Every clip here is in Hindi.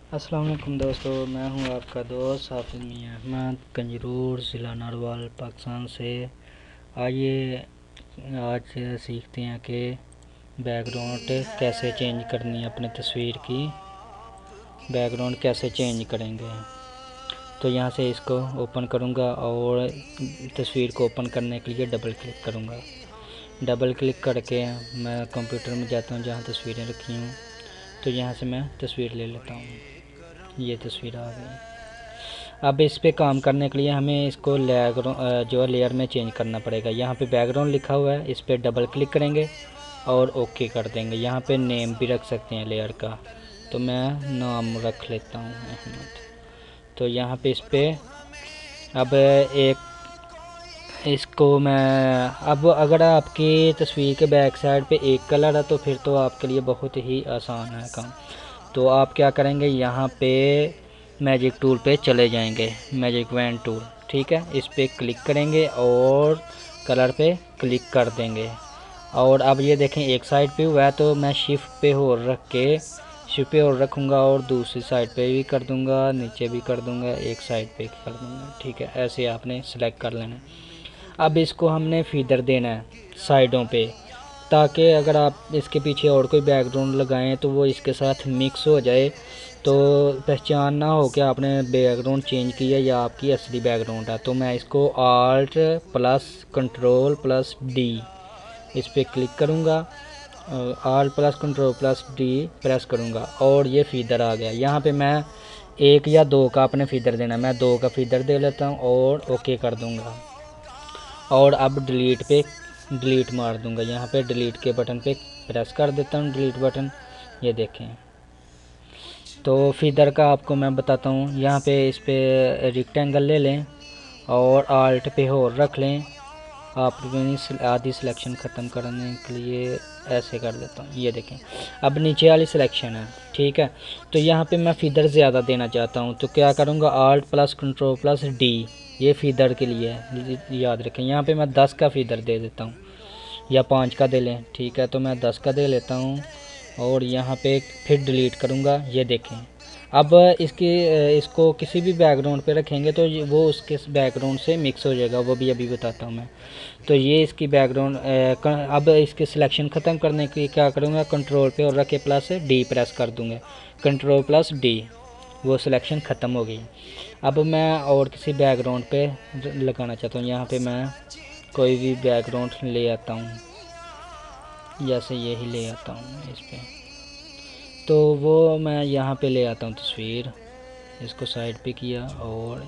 अस्सलाम वालेकुम दोस्तों, मैं हूं आपका दोस्त हाफिज़ मियां अहमद कंजरूर ज़िला नारवाल पाकिस्तान से। आइए आज सीखते हैं कि बैकग्राउंड कैसे चेंज करनी है। अपने तस्वीर की बैकग्राउंड कैसे चेंज करेंगे। तो यहाँ से इसको ओपन करूँगा और तस्वीर को ओपन करने के लिए डबल क्लिक करूँगा। डबल क्लिक करके मैं कंप्यूटर में जाता हूँ जहाँ तस्वीरें रखी हूँ। तो यहाँ से मैं तस्वीर ले लेता हूँ। ये तस्वीर आ गई। अब इस पे काम करने के लिए हमें इसको जो लेयर में चेंज करना पड़ेगा। यहाँ पे बैकग्राउंड लिखा हुआ है, इस पे डबल क्लिक करेंगे और ओके कर देंगे। यहाँ पे नेम भी रख सकते हैं लेयर का, तो मैं नाम रख लेता हूँ अहमद। तो यहाँ पे इस पे अब इसको मैं अब अगर आपकी तस्वीर के बैक साइड पे एक कलर है तो फिर तो आपके लिए बहुत ही आसान है काम। तो आप क्या करेंगे, यहाँ पे मैजिक टूल पे चले जाएंगे, मैजिक वैन टूल, ठीक है। इस पे क्लिक करेंगे और कलर पे क्लिक कर देंगे। और अब ये देखें एक साइड पे हुआ है तो मैं शिफ्ट पे और रख के शिफ्ट पे और रखूँगा और दूसरी साइड पे भी कर दूँगा, नीचे भी कर दूँगा, एक साइड पे कर दूँगा, ठीक है। ऐसे आपने सेलेक्ट कर लेना है। अब इसको हमने फीदर देना है साइडों पे, ताकि अगर आप इसके पीछे और कोई बैकग्राउंड लगाएं तो वो इसके साथ मिक्स हो जाए, तो पहचान ना हो कि आपने बैकग्राउंड चेंज किया या आपकी असली बैकग्राउंड है। तो मैं इसको alt plus control plus D इस पर क्लिक करूँगा, alt plus control plus D press करूँगा और ये फीदर आ गया। यहाँ पे मैं 1 या 2 का अपने फीदर देना, मैं 2 का फीदर दे लेता हूँ और ओके कर दूँगा। और अब डिलीट मार दूंगा। यहाँ पे डिलीट के बटन पे प्रेस कर देता हूँ, डिलीट बटन, ये देखें। तो फीदर का आपको मैं बताता हूँ। यहाँ पे इस पे रेक्टेंगल ले लें और आल्ट पे और रख लें। आप आधी सिलेक्शन ख़त्म करने के लिए ऐसे कर देता हूँ, ये देखें। अब नीचे वाली सिलेक्शन है, ठीक है। तो यहाँ पे मैं फीदर ज़्यादा देना चाहता हूँ तो क्या करूँगा, alt plus control plus D, ये फीदर के लिए है, याद रखें। यहाँ पे मैं 10 का फीदर दे देता हूँ या 5 का दे लें, ठीक है। तो मैं 10 का दे लेता हूँ और यहाँ पे फिर डिलीट करूँगा, ये देखें। अब इसको किसी भी बैकग्राउंड पे रखेंगे तो वो उसके बैकग्राउंड से मिक्स हो जाएगा, वो भी अभी बताता हूँ मैं। तो ये इसकी बैकग्राउंड अब इसकी सिलेक्शन ख़त्म करने के लिए क्या करूँगा, कंट्रोल पे और रख के प्लस डी प्रेस कर दूँगा, कंट्रोल प्लस डी, वो सिलेक्शन ख़त्म हो गई। अब मैं और किसी बैकग्राउंड पे लगाना चाहता हूँ। यहाँ पे मैं कोई भी बैकग्राउंड ले आता हूँ, जैसे यही ले आता हूँ इस पर। तो वो मैं यहाँ पे ले आता हूँ तस्वीर, इसको साइड पे किया और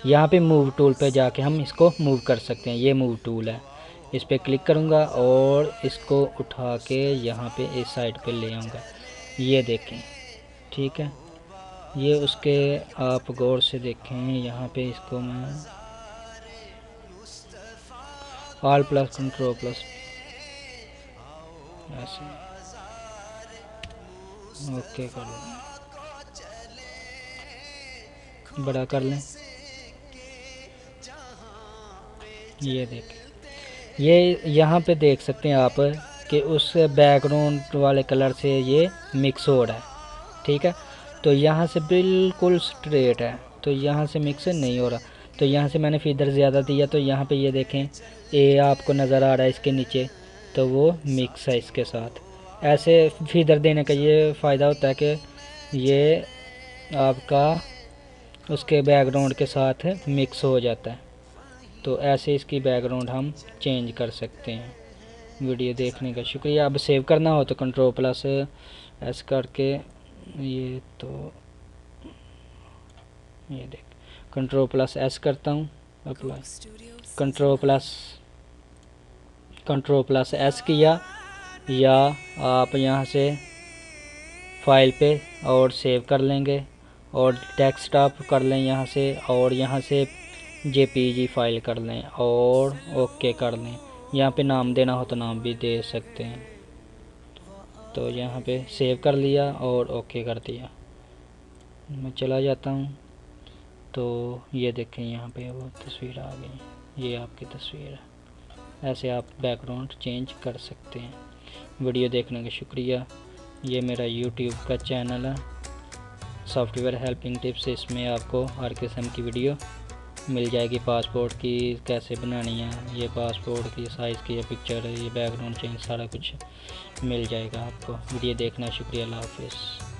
यहाँ पे मूव टूल पे जाके हम इसको मूव कर सकते हैं। ये मूव टूल है, इस पर क्लिक करूँगा और इसको उठा के यहाँ पे इस साइड पे ले आऊँगा, ये देखें, ठीक है। ये उसके आप गौर से देखें। यहाँ पे इसको मैं आल प्लस कंट्रोल प्लस ऐसे ओके कर लें, बड़ा कर लें, ये देखें। ये यहाँ पे देख सकते हैं आप कि उस बैकग्राउंड वाले कलर से ये मिक्स हो रहा है, ठीक है। तो यहाँ से बिल्कुल स्ट्रेट है, तो यहाँ से मिक्स नहीं हो रहा। तो यहाँ से मैंने फीदर ज़्यादा दिया तो यहाँ पे ये देखें, ए आपको नज़र आ रहा है इसके नीचे, तो वो मिक्स है इसके साथ। ऐसे फीदर देने का ये फ़ायदा होता है कि ये आपका उसके बैकग्राउंड के साथ मिक्स हो जाता है। तो ऐसे इसकी बैकग्राउंड हम चेंज कर सकते हैं। वीडियो देखने का शुक्रिया। अब सेव करना हो तो कंट्रोल प्लस एस करके, ये तो ये देख, कंट्रोल प्लस एस करता हूँ, अप्लाई, कंट्रोल प्लस एस किया, या आप यहाँ से फाइल पे और सेव कर लेंगे और डेस्कटॉप कर लें यहाँ से, और यहाँ से जेपीजी फाइल कर लें और ओके कर लें। यहाँ पे नाम देना हो तो नाम भी दे सकते हैं। तो यहाँ पे सेव कर लिया और ओके कर दिया। मैं चला जाता हूँ तो ये देखें, यहाँ पे वो तस्वीर आ गई, ये आपकी तस्वीर है। ऐसे आप बैकग्राउंड चेंज कर सकते हैं। वीडियो देखने का शुक्रिया। ये मेरा यूट्यूब का चैनल है, सॉफ्टवेयर हेल्पिंग टिप्स, इसमें आपको हर किस्म की वीडियो मिल जाएगी। पासपोर्ट की कैसे बनानी है, ये पासपोर्ट की साइज़ की, ये पिक्चर, ये बैकग्राउंड चेंज, सारा कुछ मिल जाएगा आपको। वीडियो देखना, शुक्रिया, अल्लाह हाफिज़।